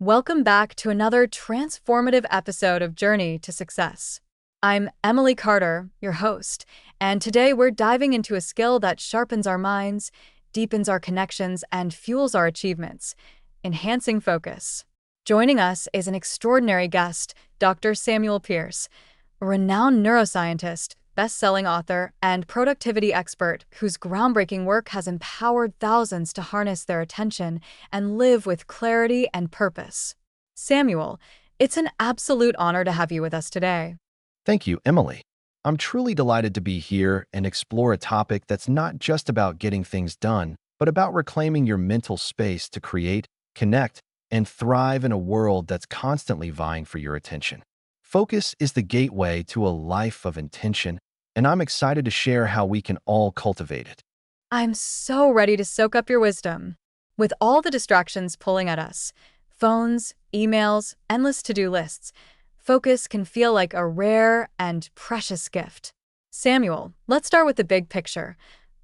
Welcome back to another transformative episode of Journey to Success. I'm Emily Carter, your host, and today we're diving into a skill that sharpens our minds, deepens our connections, and fuels our achievements: enhancing focus. Joining us is an extraordinary guest, Dr. Samuel Pierce, a renowned neuroscientist, best-selling author, and productivity expert whose groundbreaking work has empowered thousands to harness their attention and live with clarity and purpose. Samuel, it's an absolute honor to have you with us today. Thank you, Emily. I'm truly delighted to be here and explore a topic that's not just about getting things done, but about reclaiming your mental space to create, connect, and thrive in a world that's constantly vying for your attention. Focus is the gateway to a life of intention, and I'm excited to share how we can all cultivate it. I'm so ready to soak up your wisdom. With all the distractions pulling at us, phones, emails, endless to-do lists, focus can feel like a rare and precious gift. Samuel, let's start with the big picture.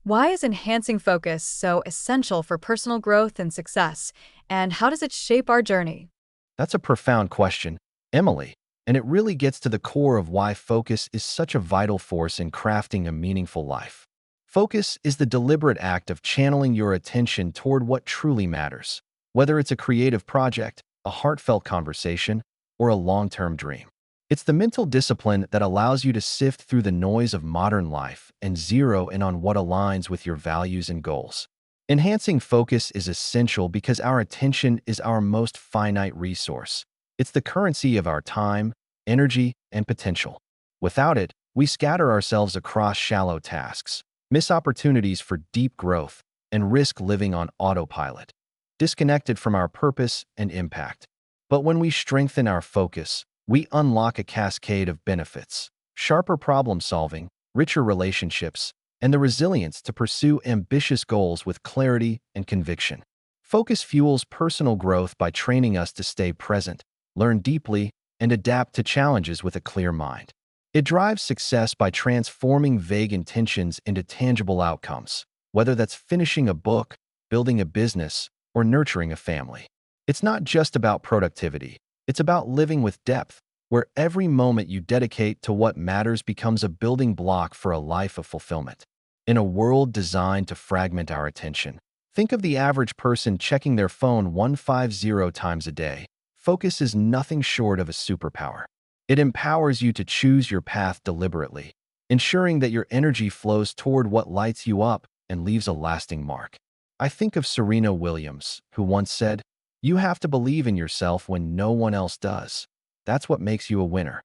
Why is enhancing focus so essential for personal growth and success, and how does it shape our journey? That's a profound question, Emily, and it really gets to the core of why focus is such a vital force in crafting a meaningful life. Focus is the deliberate act of channeling your attention toward what truly matters, whether it's a creative project, a heartfelt conversation, or a long-term dream. It's the mental discipline that allows you to sift through the noise of modern life and zero in on what aligns with your values and goals. Enhancing focus is essential because our attention is our most finite resource. It's the currency of our time, energy, and potential. Without it, we scatter ourselves across shallow tasks, miss opportunities for deep growth, and risk living on autopilot, disconnected from our purpose and impact. But when we strengthen our focus, we unlock a cascade of benefits: sharper problem solving, richer relationships, and the resilience to pursue ambitious goals with clarity and conviction. Focus fuels personal growth by training us to stay present, learn deeply, and adapt to challenges with a clear mind. It drives success by transforming vague intentions into tangible outcomes, whether that's finishing a book, building a business, or nurturing a family. It's not just about productivity. It's about living with depth, where every moment you dedicate to what matters becomes a building block for a life of fulfillment. In a world designed to fragment our attention, think of the average person checking their phone 150 times a day. Focus is nothing short of a superpower. It empowers you to choose your path deliberately, ensuring that your energy flows toward what lights you up and leaves a lasting mark. I think of Serena Williams, who once said, "You have to believe in yourself when no one else does. That's what makes you a winner."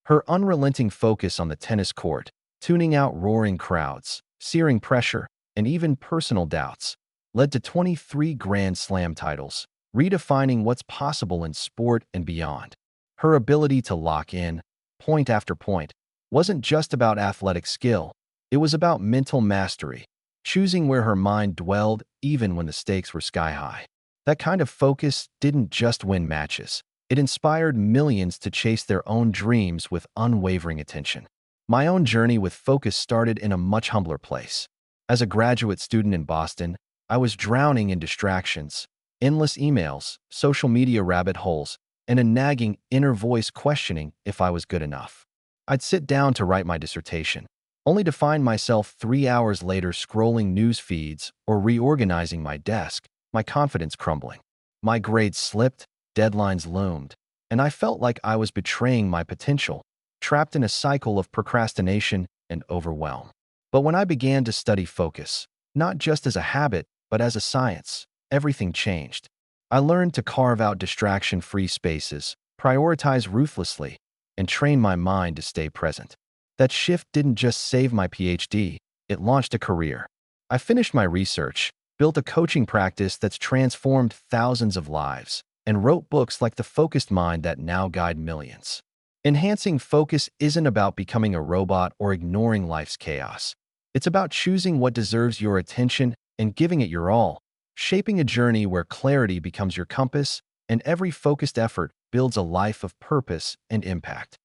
Her unrelenting focus on the tennis court, tuning out roaring crowds, searing pressure, and even personal doubts, led to 23 Grand Slam titles, redefining what's possible in sport and beyond. Her ability to lock in, point after point, wasn't just about athletic skill. It was about mental mastery, choosing where her mind dwelled even when the stakes were sky high. That kind of focus didn't just win matches. It inspired millions to chase their own dreams with unwavering attention. My own journey with focus started in a much humbler place. As a graduate student in Boston, I was drowning in distractions, endless emails, social media rabbit holes, and a nagging inner voice questioning if I was good enough. I'd sit down to write my dissertation, only to find myself 3 hours later scrolling news feeds or reorganizing my desk, my confidence crumbling. My grades slipped, deadlines loomed, and I felt like I was betraying my potential, trapped in a cycle of procrastination and overwhelm. But when I began to study focus, not just as a habit, but as a science, everything changed. I learned to carve out distraction-free spaces, prioritize ruthlessly, and train my mind to stay present. That shift didn't just save my PhD, it launched a career. I finished my research, built a coaching practice that's transformed thousands of lives, and wrote books like The Focused Mind that now guide millions. Enhancing focus isn't about becoming a robot or ignoring life's chaos. It's about choosing what deserves your attention and giving it your all, shaping a journey where clarity becomes your compass and every focused effort builds a life of purpose and impact.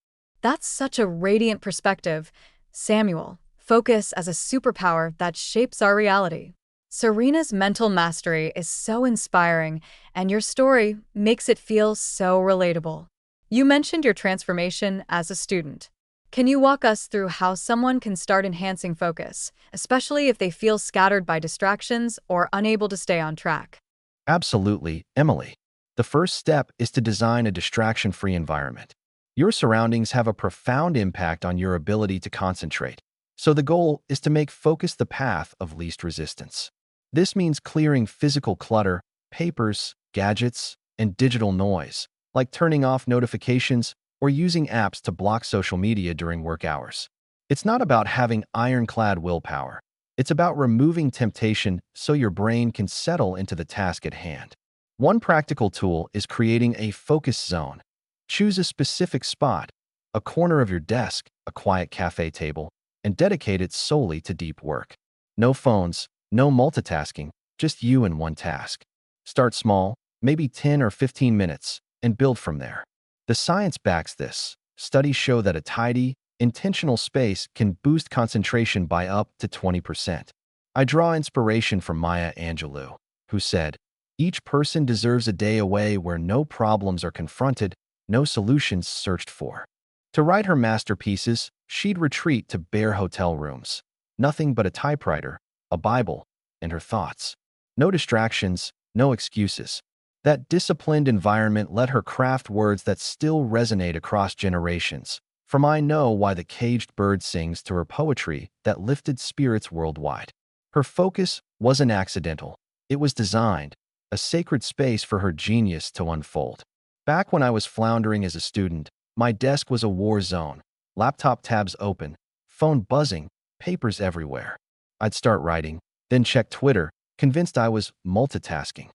That's such a radiant perspective. Samuel, focus as a superpower that shapes our reality. Serena's mental mastery is so inspiring, and your story makes it feel so relatable. You mentioned your transformation as a student. Can you walk us through how someone can start enhancing focus, especially if they feel scattered by distractions or unable to stay on track? Absolutely, Emily. The first step is to design a distraction-free environment. Your surroundings have a profound impact on your ability to concentrate, so the goal is to make focus the path of least resistance. This means clearing physical clutter, papers, gadgets, and digital noise, like turning off notifications or using apps to block social media during work hours. It's not about having ironclad willpower. It's about removing temptation so your brain can settle into the task at hand. One practical tool is creating a focus zone. Choose a specific spot, a corner of your desk, a quiet cafe table, and dedicate it solely to deep work. No phones, no multitasking, just you and one task. Start small, maybe 10 or 15 minutes, and build from there. The science backs this. Studies show that a tidy, intentional space can boost concentration by up to 20%. I draw inspiration from Maya Angelou, who said, "Each person deserves a day away where no problems are confronted, no solutions searched for." To write her masterpieces, she'd retreat to bare hotel rooms. Nothing but a typewriter, a Bible, and her thoughts. No distractions, no excuses. That disciplined environment let her craft words that still resonate across generations. From "I know why the caged bird sings" to her poetry that lifted spirits worldwide. Her focus wasn't accidental. It was designed, a sacred space for her genius to unfold. Back when I was floundering as a student, my desk was a war zone. Laptop tabs open, phone buzzing, papers everywhere. I'd start writing, then check Twitter, convinced I was multitasking.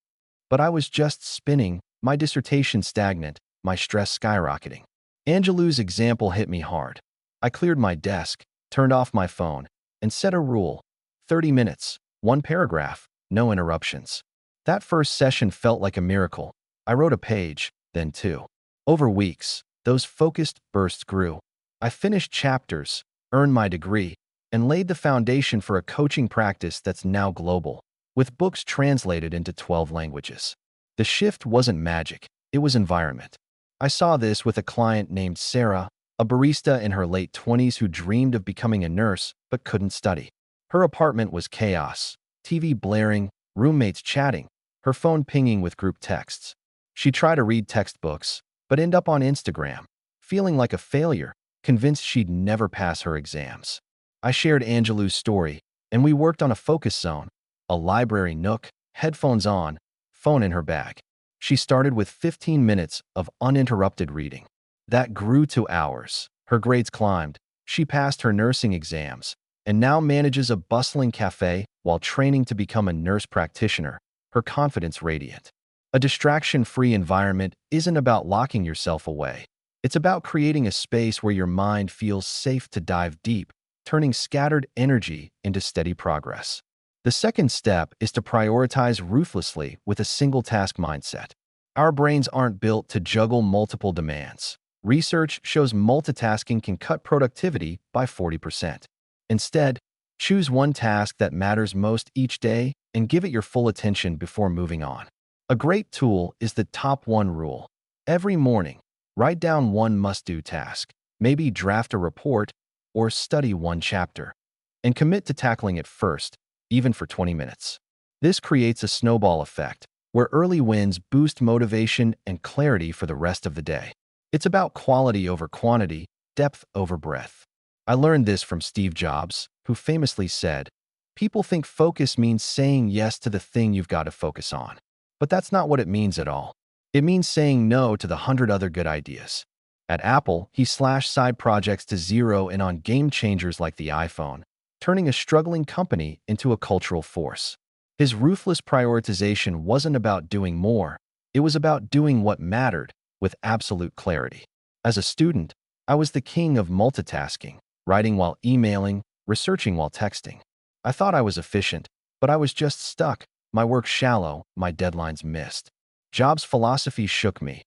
But I was just spinning, my dissertation stagnant, my stress skyrocketing. Angelou's example hit me hard. I cleared my desk, turned off my phone, and set a rule: 30 minutes, one paragraph, no interruptions. That first session felt like a miracle. I wrote a page, then two. Over weeks, those focused bursts grew. I finished chapters, earned my degree, and laid the foundation for a coaching practice that's now global, with books translated into 12 languages. The shift wasn't magic, it was environment. I saw this with a client named Sarah, a barista in her late 20s who dreamed of becoming a nurse but couldn't study. Her apartment was chaos, TV blaring, roommates chatting, her phone pinging with group texts. She tried to read textbooks, but ended up on Instagram, feeling like a failure, convinced she'd never pass her exams. I shared Angelou's story, and we worked on a focus zone, a library nook, headphones on, phone in her bag. She started with 15 minutes of uninterrupted reading. That grew to hours. Her grades climbed. She passed her nursing exams and now manages a bustling cafe while training to become a nurse practitioner, her confidence radiant. A distraction-free environment isn't about locking yourself away. It's about creating a space where your mind feels safe to dive deep, turning scattered energy into steady progress. The second step is to prioritize ruthlessly with a single-task mindset. Our brains aren't built to juggle multiple demands. Research shows multitasking can cut productivity by 40%. Instead, choose one task that matters most each day and give it your full attention before moving on. A great tool is the top one rule. Every morning, write down one must-do task, maybe draft a report or study one chapter, and commit to tackling it first, even for 20 minutes. This creates a snowball effect, where early wins boost motivation and clarity for the rest of the day. It's about quality over quantity, depth over breadth. I learned this from Steve Jobs, who famously said, "People think focus means saying yes to the thing you've got to focus on. But that's not what it means at all. It means saying no to the 100 other good ideas." At Apple, he slashed side projects to zero in on game changers like the iPhone, turning a struggling company into a cultural force. His ruthless prioritization wasn't about doing more, it was about doing what mattered with absolute clarity. As a student, I was the king of multitasking, writing while emailing, researching while texting. I thought I was efficient, but I was just stuck, my work shallow, my deadlines missed. Jobs' philosophy shook me.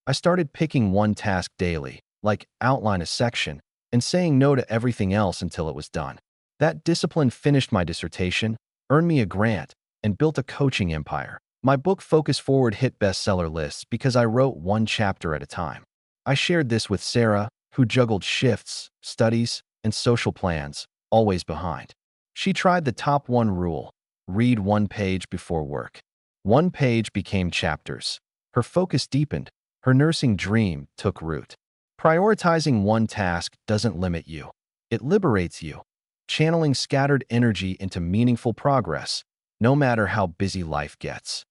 I started picking one task daily, like outline a section, and saying no to everything else until it was done. That discipline finished my dissertation, earned me a grant, and built a coaching empire. My book Focus Forward hit bestseller lists because I wrote one chapter at a time. I shared this with Sarah, who juggled shifts, studies, and social plans, always behind. She tried the top one rule: read one page before work. One page became chapters. Her focus deepened. Her nursing dream took root. Prioritizing one task doesn't limit you. It liberates you, channeling scattered energy into meaningful progress, no matter how busy life gets.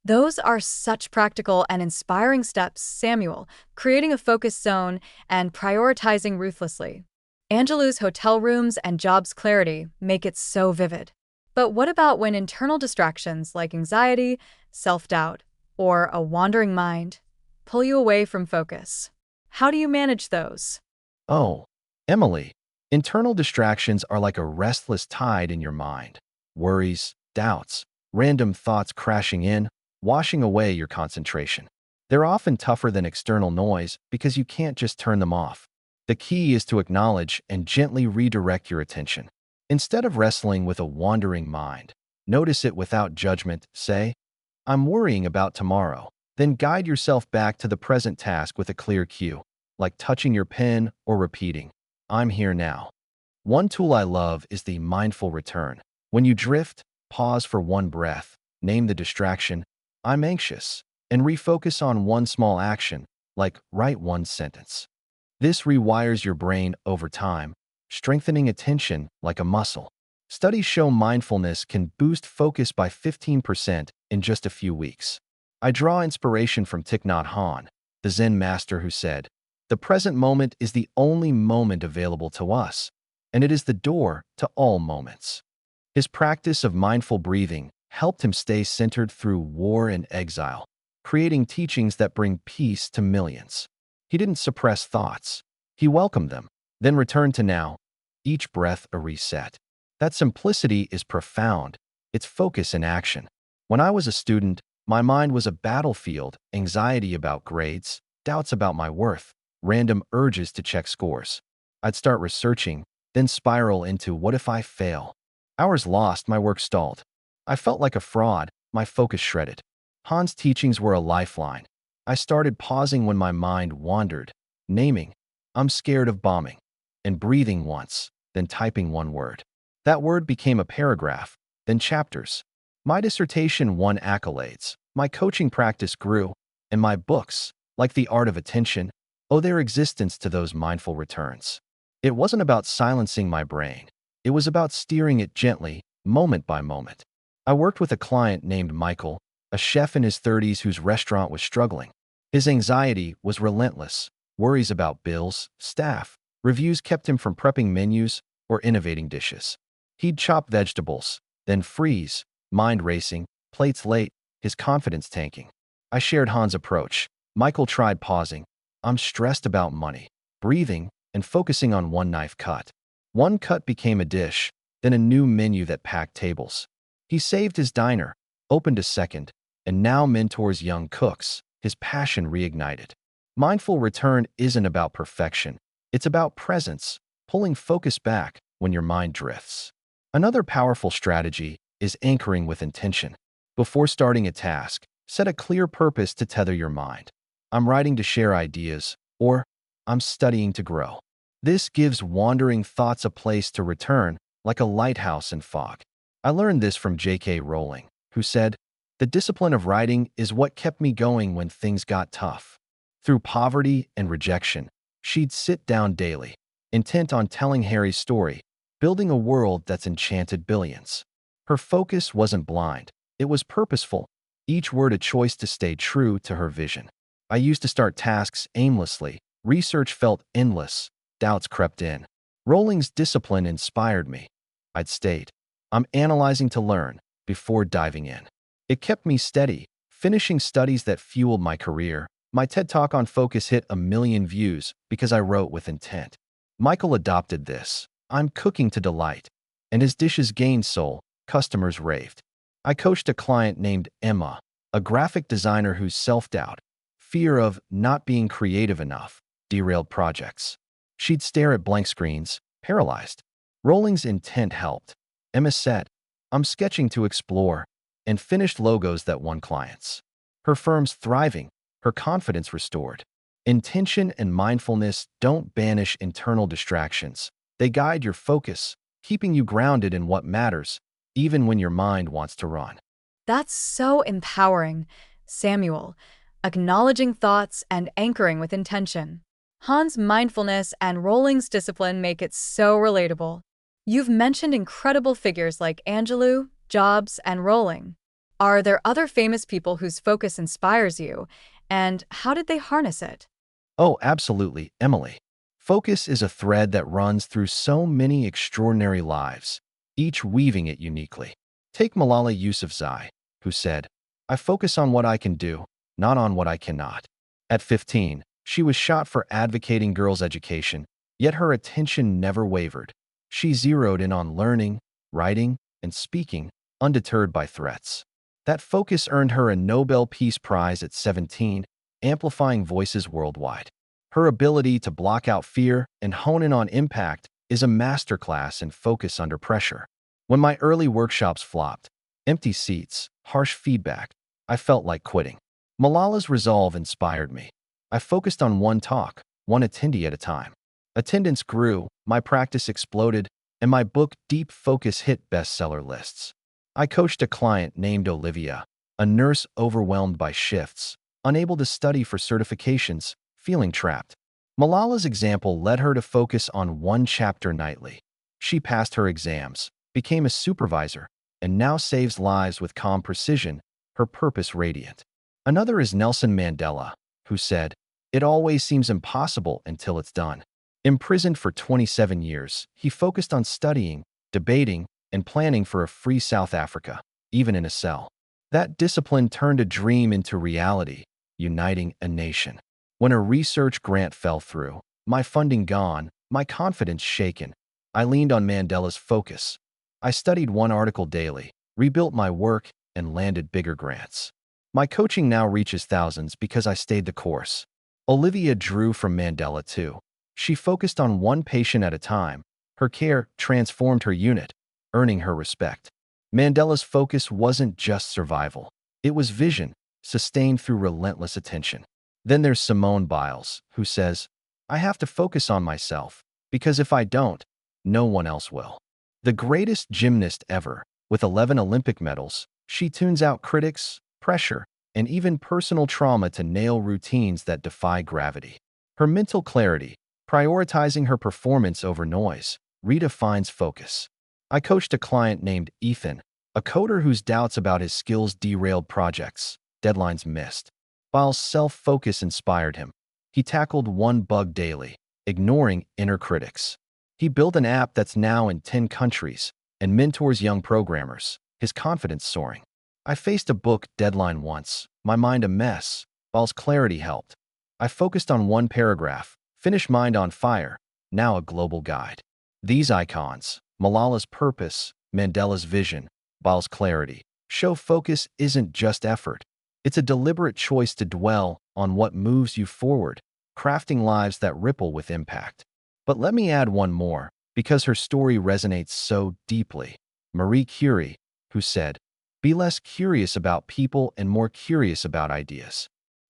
Those are such practical and inspiring steps, Samuel, creating a focus zone and prioritizing ruthlessly. Angelou's hotel rooms and jobs clarity make it so vivid. But what about when internal distractions like anxiety, self-doubt, or a wandering mind pull you away from focus? How do you manage those? Oh, Emily, internal distractions are like a restless tide in your mind. Worries, doubts, random thoughts crashing in, washing away your concentration. They're often tougher than external noise because you can't just turn them off. The key is to acknowledge and gently redirect your attention. Instead of wrestling with a wandering mind, notice it without judgment. Say, I'm worrying about tomorrow. Then guide yourself back to the present task with a clear cue, like touching your pen or repeating, I'm here now. One tool I love is the mindful return. When you drift, pause for one breath, name the distraction, I'm anxious, and refocus on one small action, like write one sentence. This rewires your brain over time, strengthening attention like a muscle. Studies show mindfulness can boost focus by 15% in just a few weeks. I draw inspiration from Thich Nhat Hanh, the Zen master who said, the present moment is the only moment available to us, and it is the door to all moments. His practice of mindful breathing helped him stay centered through war and exile, creating teachings that bring peace to millions. He didn't suppress thoughts. He welcomed them, then returned to now, each breath a reset. That simplicity is profound. It's focus in action. When I was a student, my mind was a battlefield, anxiety about grades, doubts about my worth, random urges to check scores. I'd start researching, then spiral into what if I fail? Hours lost, my work stalled. I felt like a fraud, my focus shredded. Han's teachings were a lifeline. I started pausing when my mind wandered, naming, I'm scared of bombing, and breathing once, then typing one word. That word became a paragraph, then chapters. My dissertation won accolades, my coaching practice grew, and my books, like The Art of Attention, owe their existence to those mindful returns. It wasn't about silencing my brain. It was about steering it gently, moment by moment. I worked with a client named Michael, a chef in his 30s whose restaurant was struggling. His anxiety was relentless. Worries about bills, staff, reviews kept him from prepping menus or innovating dishes. He'd chop vegetables, then freeze, mind racing, plates late, his confidence tanking. I shared Han's approach. Michael tried pausing. I'm stressed about money, breathing, and focusing on one knife cut. One cut became a dish, then a new menu that packed tables. He saved his diner, opened a second, and now mentors young cooks, his passion reignited. Mindful return isn't about perfection. It's about presence, pulling focus back when your mind drifts. Another powerful strategy is anchoring with intention. Before starting a task, set a clear purpose to tether your mind. I'm writing to share ideas, or I'm studying to grow. This gives wandering thoughts a place to return, like a lighthouse in fog. I learned this from J.K. Rowling, who said, the discipline of writing is what kept me going when things got tough. Through poverty and rejection, she'd sit down daily, intent on telling Harry's story, building a world that's enchanted billions. Her focus wasn't blind. It was purposeful, each word a choice to stay true to her vision. I used to start tasks aimlessly. Research felt endless. Doubts crept in. Rowling's discipline inspired me. I'd state, I'm analyzing to learn before diving in. It kept me steady, finishing studies that fueled my career. My TED Talk on focus hit 1 million views because I wrote with intent. Michael adopted this. I'm cooking to delight. And his dishes gained soul. Customers raved. I coached a client named Emma, a graphic designer whose self-doubt, fear of not being creative enough, derailed projects. She'd stare at blank screens, paralyzed. Rowling's intent helped. Emma said, I'm sketching to explore, and finished logos that won clients. Her firm's thriving, her confidence restored. Intention and mindfulness don't banish internal distractions. They guide your focus, keeping you grounded in what matters, even when your mind wants to run. That's so empowering, Samuel. Acknowledging thoughts and anchoring with intention. Han's mindfulness and Rolling's discipline make it so relatable. You've mentioned incredible figures like Angelou, Jobs, and Rowling. Are there other famous people whose focus inspires you, and how did they harness it? Oh, absolutely, Emily. Focus is a thread that runs through so many extraordinary lives, each weaving it uniquely. Take Malala Yousafzai, who said, "I focus on what I can do, not on what I cannot." At 15, she was shot for advocating girls' education, yet her attention never wavered. She zeroed in on learning, writing, and speaking, undeterred by threats. That focus earned her a Nobel Peace Prize at 17, amplifying voices worldwide. Her ability to block out fear and hone in on impact is a masterclass in focus under pressure. When my early workshops flopped, empty seats, harsh feedback, I felt like quitting. Malala's resolve inspired me. I focused on one talk, one attendee at a time. Attendance grew, my practice exploded, and my book Deep Focus hit bestseller lists. I coached a client named Olivia, a nurse overwhelmed by shifts, unable to study for certifications, feeling trapped. Malala's example led her to focus on one chapter nightly. She passed her exams, became a supervisor, and now saves lives with calm precision, her purpose radiant. Another is Nelson Mandela, who said, "It always seems impossible until it's done." Imprisoned for 27 years, he focused on studying, debating, and planning for a free South Africa, even in a cell. That discipline turned a dream into reality, uniting a nation. When a research grant fell through, my funding gone, my confidence shaken, I leaned on Mandela's focus. I studied one article daily, rebuilt my work, and landed bigger grants. My coaching now reaches thousands because I stayed the course. Olivia drew from Mandela too. She focused on one patient at a time. Her care transformed her unit, earning her respect. Mandela's focus wasn't just survival. It was vision, sustained through relentless attention. Then there's Simone Biles, who says, "I have to focus on myself, because if I don't, no one else will." The greatest gymnast ever, with 11 Olympic medals, she tunes out critics, pressure, and even personal trauma to nail routines that defy gravity. Her mental clarity, prioritizing her performance over noise, redefines focus. I coached a client named Ethan, a coder whose doubts about his skills derailed projects, deadlines missed. Biles' self-focus inspired him. He tackled one bug daily, ignoring inner critics. He built an app that's now in 10 countries and mentors young programmers, his confidence soaring. I faced a book deadline once, my mind a mess. Biles' clarity helped. I focused on one paragraph, finished Mind on Fire, now a global guide. These icons, Malala's purpose, Mandela's vision, Biles' clarity, show focus isn't just effort. It's a deliberate choice to dwell on what moves you forward, crafting lives that ripple with impact. But let me add one more, because her story resonates so deeply. Marie Curie, who said, "Be less curious about people and more curious about ideas."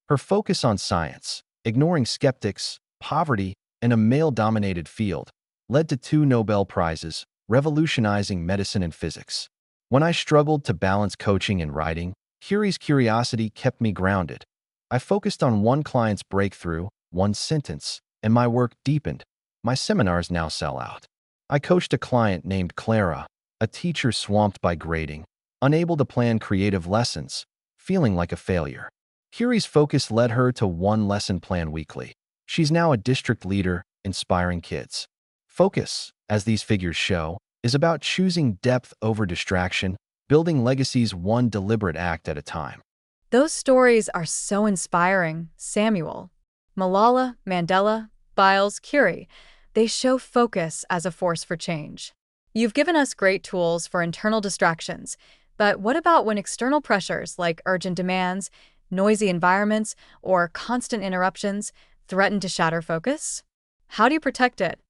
Her focus on science, ignoring skeptics, poverty, and a male-dominated field, led to 2 Nobel Prizes, revolutionizing medicine and physics. When I struggled to balance coaching and writing, Curie's curiosity kept me grounded. I focused on one client's breakthrough, one sentence, and my work deepened. My seminars now sell out. I coached a client named Clara, a teacher swamped by grading, unable to plan creative lessons, feeling like a failure. Curie's focus led her to one lesson plan weekly. She's now a district leader, inspiring kids. Focus, as these figures show, is about choosing depth over distraction, building legacies one deliberate act at a time. Those stories are so inspiring, Samuel. Malala, Mandela, Biles, Curie, they show focus as a force for change. You've given us great tools for internal distractions, but what about when external pressures like urgent demands, noisy environments, or constant interruptions threaten to shatter focus? How do you protect it?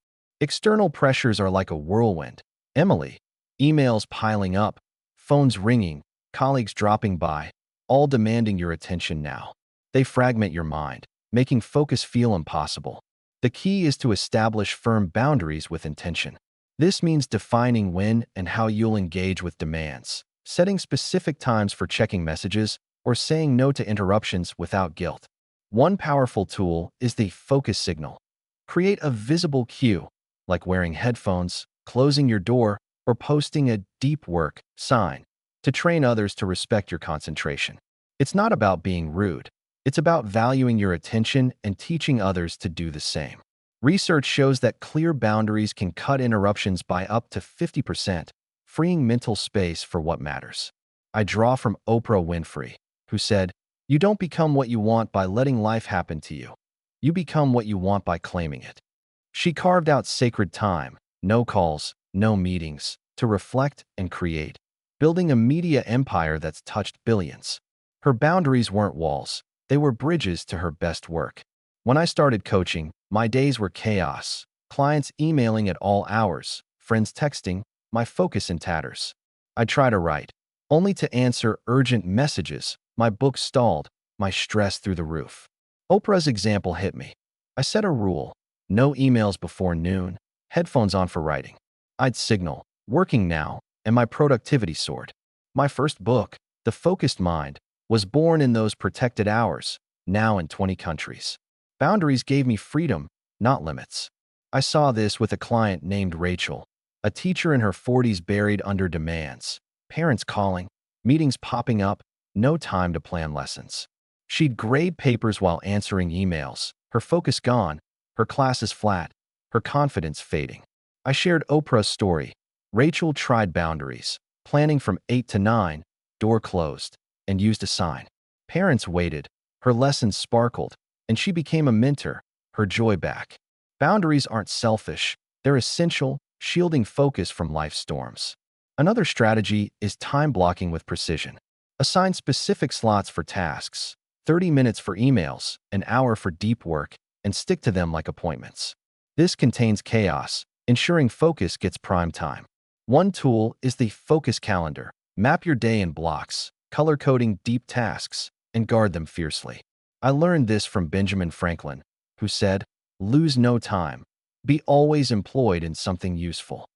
External pressures are like a whirlwind. Emily, emails piling up, Phones ringing, colleagues dropping by, all demanding your attention now. They fragment your mind, making focus feel impossible. The key is to establish firm boundaries with intention. This means defining when and how you'll engage with demands, setting specific times for checking messages, or saying no to interruptions without guilt. One powerful tool is the focus signal. Create a visible cue, like wearing headphones, closing your door, or posting a deep work sign to train others to respect your concentration. It's not about being rude. It's about valuing your attention and teaching others to do the same. Research shows that clear boundaries can cut interruptions by up to 50%, freeing mental space for what matters. I draw from Oprah Winfrey, who said, "You don't become what you want by letting life happen to you. You become what you want by claiming it." She carved out sacred time, no calls, no meetings, to reflect and create, building a media empire that's touched billions. Her boundaries weren't walls, they were bridges to her best work. When I started coaching, my days were chaos, clients emailing at all hours, friends texting, my focus in tatters. I'd try to write, only to answer urgent messages, my book stalled, my stress through the roof. Oprah's example hit me. I set a rule, no emails before noon, headphones on for writing. I'd signal, working now, and my productivity soared. My first book, The Focused Mind, was born in those protected hours, now in 20 countries. Boundaries gave me freedom, not limits. I saw this with a client named Rachel, a teacher in her 40s buried under demands, parents calling, meetings popping up, no time to plan lessons. She'd grade papers while answering emails, her focus gone, her classes flat, her confidence fading. I shared Oprah's story. Rachel tried boundaries, planning from 8 to 9, door closed, and used a sign. Parents waited, her lessons sparkled, and she became a mentor, her joy back. Boundaries aren't selfish, they're essential, shielding focus from life's storms. Another strategy is time blocking with precision. Assign specific slots for tasks, 30 minutes for emails, an hour for deep work, and stick to them like appointments. This contains chaos, ensuring focus gets prime time. One tool is the focus calendar. Map your day in blocks, color-coding deep tasks, and guard them fiercely. I learned this from Benjamin Franklin, who said, "Lose no time. Be always employed in something useful."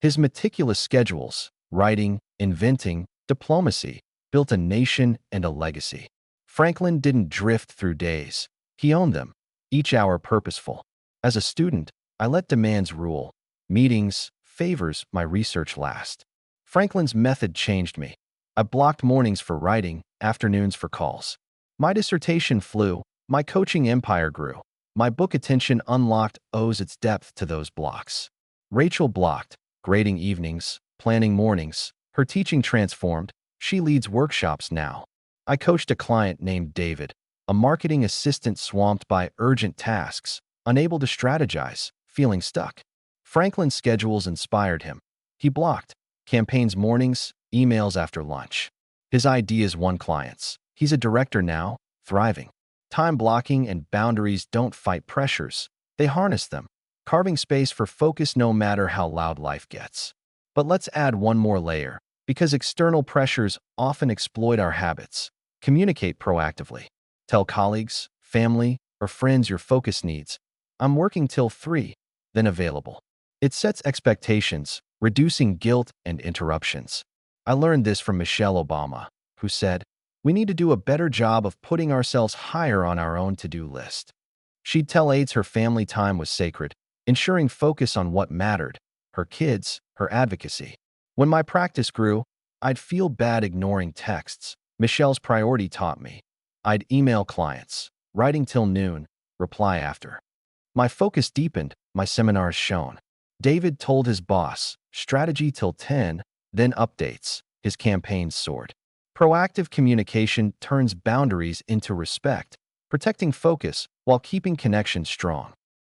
His meticulous schedules, writing, inventing, diplomacy, built a nation and a legacy. Franklin didn't drift through days. He owned them, each hour purposeful. As a student, I let demands rule. Meetings, favors, my research last. Franklin's method changed me. I blocked mornings for writing, afternoons for calls. My dissertation flew, my coaching empire grew. My book Attention Unlocked owes its depth to those blocks. Rachel blocked, grading evenings, planning mornings. Her teaching transformed. She leads workshops now. I coached a client named David, a marketing assistant swamped by urgent tasks, unable to strategize, feeling stuck. Franklin's schedules inspired him. He blocked campaigns mornings, emails after lunch. His ideas won clients. He's a director now, thriving. Time blocking and boundaries don't fight pressures. They harness them, carving space for focus no matter how loud life gets. But let's add one more layer, because external pressures often exploit our habits. Communicate proactively. Tell colleagues, family, or friends your focus needs. "I'm working till 3, then available." It sets expectations, reducing guilt and interruptions. I learned this from Michelle Obama, who said, "We need to do a better job of putting ourselves higher on our own to-do list." She'd tell aides her family time was sacred, ensuring focus on what mattered, her kids, her advocacy. When my practice grew, I'd feel bad ignoring texts. Michelle's priority taught me. I'd email clients, writing till noon, reply after. My focus deepened, my seminars shone. David told his boss, strategy till 10, then updates. His campaigns soared. Proactive communication turns boundaries into respect, protecting focus while keeping connections strong.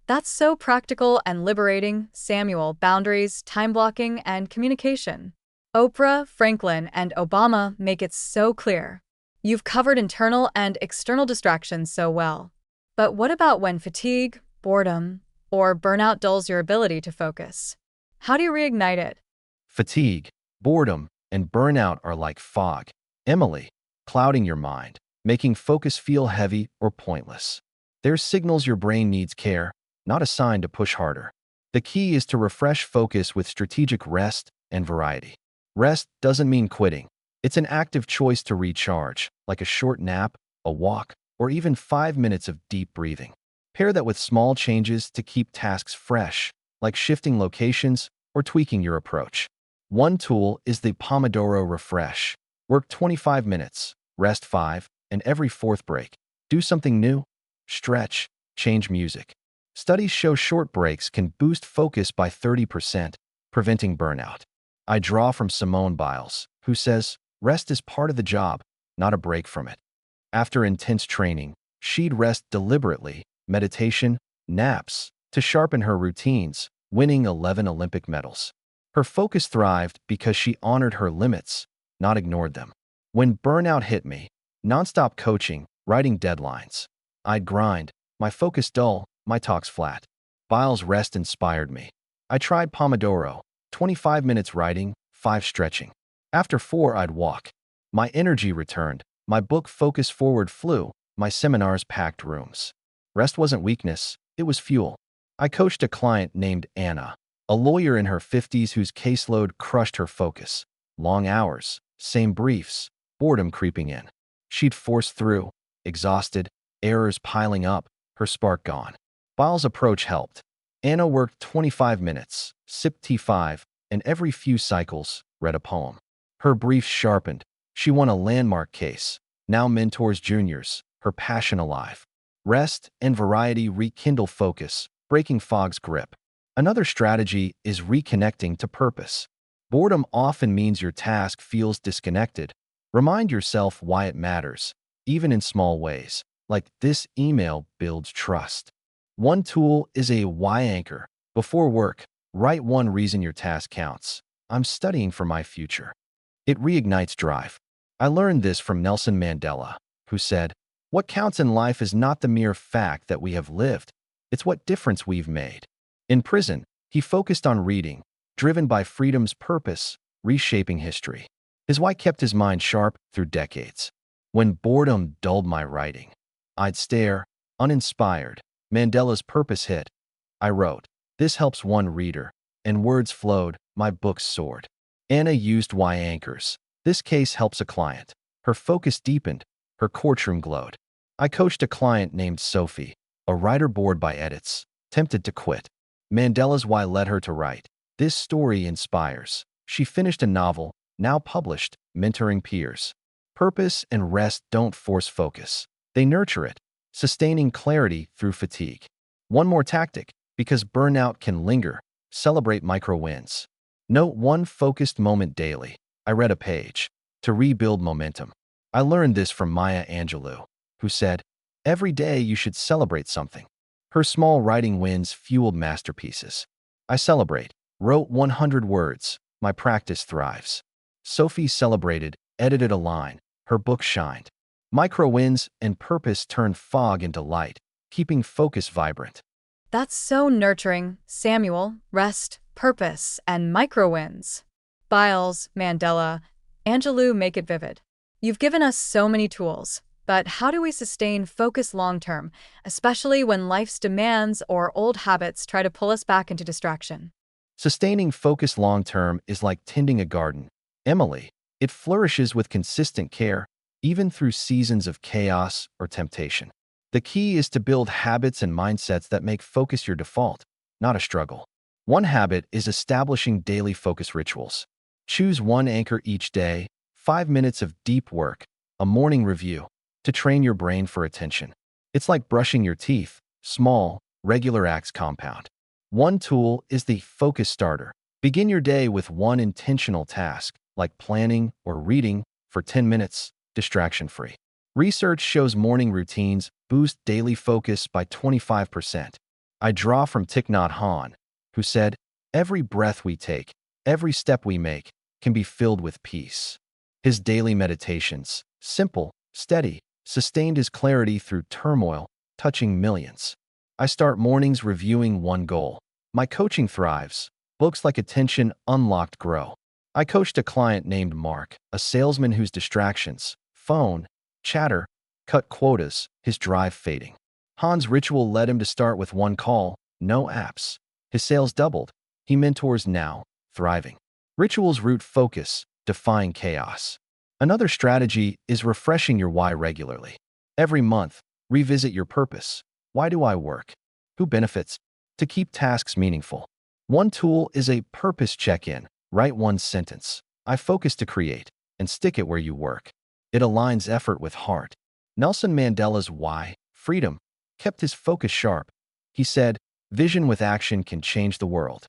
That's so practical and liberating, Samuel. Boundaries, time blocking, and communication. Oprah, Franklin, and Obama make it so clear. You've covered internal and external distractions so well. But what about when fatigue, boredom, or burnout dulls your ability to focus? How do you reignite it? Fatigue, boredom, and burnout are like fog, Emily, clouding your mind, making focus feel heavy or pointless. They're signals your brain needs care, not a sign to push harder. The key is to refresh focus with strategic rest and variety. Rest doesn't mean quitting. It's an active choice to recharge, like a short nap, a walk, or even 5 minutes of deep breathing. Pair that with small changes to keep tasks fresh, like shifting locations or tweaking your approach. One tool is the Pomodoro Refresh. Work 25 minutes, rest 5, and every fourth break, do something new, stretch, change music. Studies show short breaks can boost focus by 30%, preventing burnout. I draw from Simone Biles, who says, "Rest is part of the job, not a break from it." After intense training, she'd rest deliberately, meditation, naps, to sharpen her routines, winning 11 Olympic medals. Her focus thrived because she honored her limits, not ignored them. When burnout hit me, nonstop coaching, writing deadlines, I'd grind, my focus dull, my talks flat. Biles' rest inspired me. I tried Pomodoro, 25 minutes writing, 5 stretching. After 4, I'd walk. My energy returned, my book Focus Forward flew, my seminars packed rooms. Rest wasn't weakness, it was fuel. I coached a client named Anna, a lawyer in her 50s whose caseload crushed her focus. Long hours, same briefs, boredom creeping in. She'd forced through, exhausted, errors piling up, her spark gone. Biles' approach helped. Anna worked 25 minutes, sipped T5, and every few cycles, read a poem. Her briefs sharpened. She won a landmark case, now mentors juniors, her passion alive. Rest and variety rekindle focus, breaking fog's grip. Another strategy is reconnecting to purpose. Boredom often means your task feels disconnected. Remind yourself why it matters, even in small ways, like this email builds trust. One tool is a why anchor. Before work, write one reason your task counts. I'm studying for my future. It reignites drive. I learned this from Nelson Mandela, who said, "What counts in life is not the mere fact that we have lived, it's what difference we've made." In prison, he focused on reading, driven by freedom's purpose, reshaping history. His why kept his mind sharp through decades. When boredom dulled my writing, I'd stare, uninspired. Mandela's purpose hit. I wrote, "This helps one reader," and words flowed, my books soared. Anna used why anchors. This case helps a client. Her focus deepened, her courtroom glowed. I coached a client named Sophie, a writer bored by edits, tempted to quit. Mandela's why led her to write. This story inspires. She finished a novel, now published, mentoring peers. Purpose and rest don't force focus. They nurture it, sustaining clarity through fatigue. One more tactic, because burnout can linger, celebrate micro wins. Note one focused moment daily. I read a page. To rebuild momentum. I learned this from Maya Angelou, who said, "Every day you should celebrate something." Her small writing wins fueled masterpieces. I celebrate. Wrote 100 words. My practice thrives. Sophie celebrated, edited a line. Her book shined. Micro wins and purpose turn fog into light, keeping focus vibrant. That's so nurturing. Samuel, rest, purpose, and micro wins. Biles, Mandela, Angelou make it vivid. You've given us so many tools, but how do we sustain focus long-term, especially when life's demands or old habits try to pull us back into distraction? Sustaining focus long-term is like tending a garden. Emily, it flourishes with consistent care, even through seasons of chaos or temptation. The key is to build habits and mindsets that make focus your default, not a struggle. One habit is establishing daily focus rituals. Choose one anchor each day, 5 minutes of deep work, a morning review, to train your brain for attention. It's like brushing your teeth, small, regular acts compound. One tool is the Focus Starter. Begin your day with one intentional task, like planning or reading, for 10 minutes, distraction-free. Research shows morning routines boost daily focus by 25%. I draw from Thich Nhat Hanh, who said, "Every breath we take, every step we make, can be filled with peace." His daily meditations, simple, steady, sustained his clarity through turmoil, touching millions. I start mornings reviewing one goal. My coaching thrives. Books like Attention Unlocked grow. I coached a client named Mark, a salesman whose distractions, phone, chatter, cut quotas, his drive fading. Hans' ritual led him to start with one call, no apps. His sales doubled. He mentors now, thriving. Rituals root focus, defying chaos. Another strategy is refreshing your why regularly. Every month, revisit your purpose. Why do I work? Who benefits? To keep tasks meaningful. One tool is a purpose check-in. Write one sentence. I focus to create, and stick it where you work. It aligns effort with heart. Nelson Mandela's why, freedom, kept his focus sharp. He said, "Vision with action can change the world."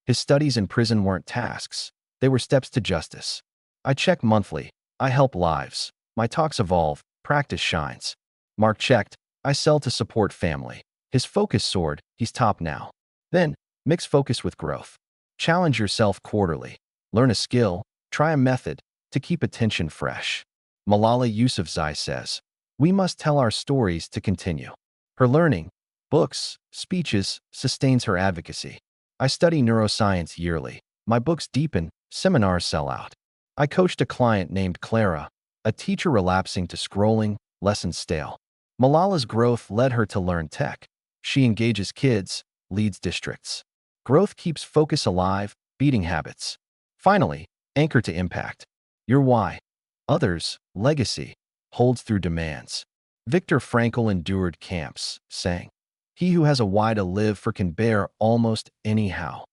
His studies in prison weren't tasks. They were steps to justice. I check monthly. I help lives. My talks evolve. Practice shines. Mark checked. I sell to support family. His focus soared. He's top now. Then, mix focus with growth. Challenge yourself quarterly. Learn a skill. Try a method to keep attention fresh. Malala Yousafzai says, "We must tell our stories to continue." Her learning, books, speeches, sustains her advocacy. I study neuroscience yearly. My books deepen, seminars sell out. I coached a client named Clara, a teacher relapsing to scrolling, lessons stale. Malala's growth led her to learn tech. She engages kids, leads districts. Growth keeps focus alive, beating habits. Finally, anchor to impact. Your why, others, legacy, holds through demands. Viktor Frankl endured camps, saying, "He who has a why to live for can bear almost anyhow."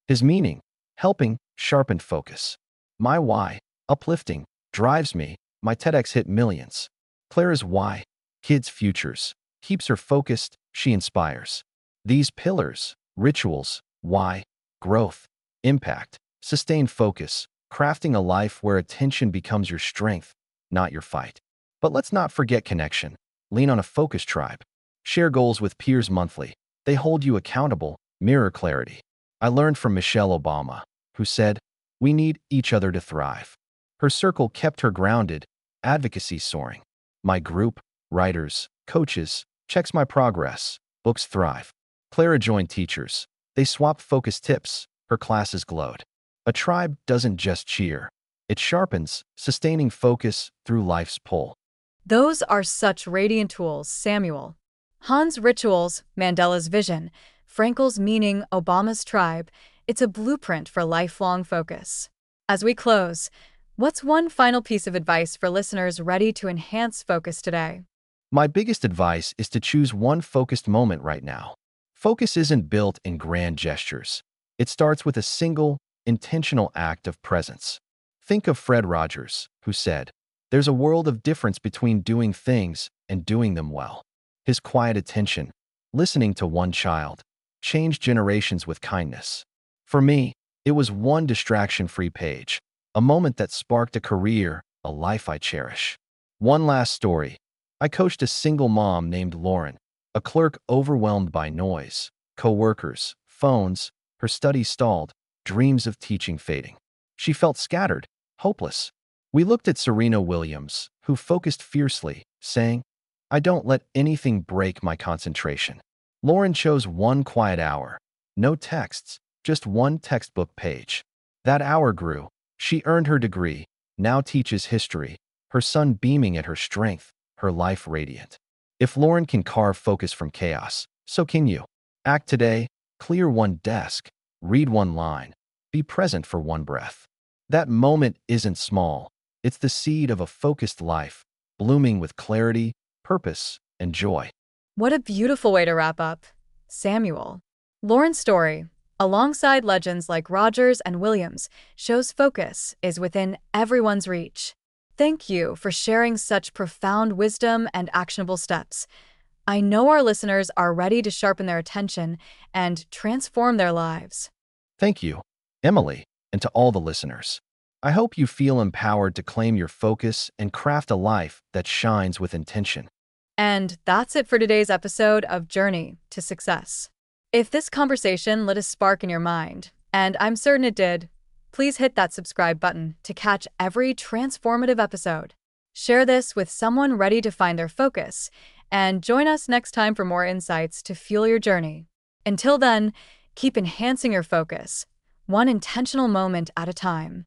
His meaning, helping, sharpened focus. My why, uplifting, drives me. My TEDx hit millions. Clara's why, kids' futures, keeps her focused. She inspires. These pillars, rituals, why, growth, impact, sustained focus, crafting a life where attention becomes your strength, not your fight. But let's not forget connection. Lean on a focus tribe. Share goals with peers monthly. They hold you accountable, mirror clarity. I learned from Michelle Obama, who said, "We need each other to thrive." Her circle kept her grounded, advocacy soaring. My group, writers, coaches, checks my progress, books thrive. Clara joined teachers. They swapped focus tips. Her classes glowed. A tribe doesn't just cheer. It sharpens, sustaining focus through life's pull. Those are such radiant tools, Samuel. Hans' rituals, Mandela's vision, Frankl's meaning, Obama's tribe. It's a blueprint for lifelong focus. As we close, what's one final piece of advice for listeners ready to enhance focus today? My biggest advice is to choose one focused moment right now. Focus isn't built in grand gestures. It starts with a single, intentional act of presence. Think of Fred Rogers, who said, "There's a world of difference between doing things and doing them well." His quiet attention, listening to one child, changed generations with kindness. For me, it was one distraction-free page, a moment that sparked a career, a life I cherish. One last story. I coached a single mom named Lauren, a clerk overwhelmed by noise, coworkers, phones, her studies stalled, dreams of teaching fading. She felt scattered, hopeless. We looked at Serena Williams, who focused fiercely, saying, "I don't let anything break my concentration." Lauren chose one quiet hour. No texts, just one textbook page. That hour grew. She earned her degree, now teaches history, her son beaming at her strength, her life radiant. If Lauren can carve focus from chaos, so can you. Act today, clear one desk, read one line, be present for one breath. That moment isn't small. It's the seed of a focused life, blooming with clarity, purpose, and joy. What a beautiful way to wrap up. Samuel. Lauren's story, alongside legends like Rogers and Williams, shows focus is within everyone's reach. Thank you for sharing such profound wisdom and actionable steps. I know our listeners are ready to sharpen their attention and transform their lives. Thank you, Emily, and to all the listeners. I hope you feel empowered to claim your focus and craft a life that shines with intention. And that's it for today's episode of Journey to Success. If this conversation lit a spark in your mind, and I'm certain it did, please hit that subscribe button to catch every transformative episode. Share this with someone ready to find their focus, and join us next time for more insights to fuel your journey. Until then, keep enhancing your focus, one intentional moment at a time.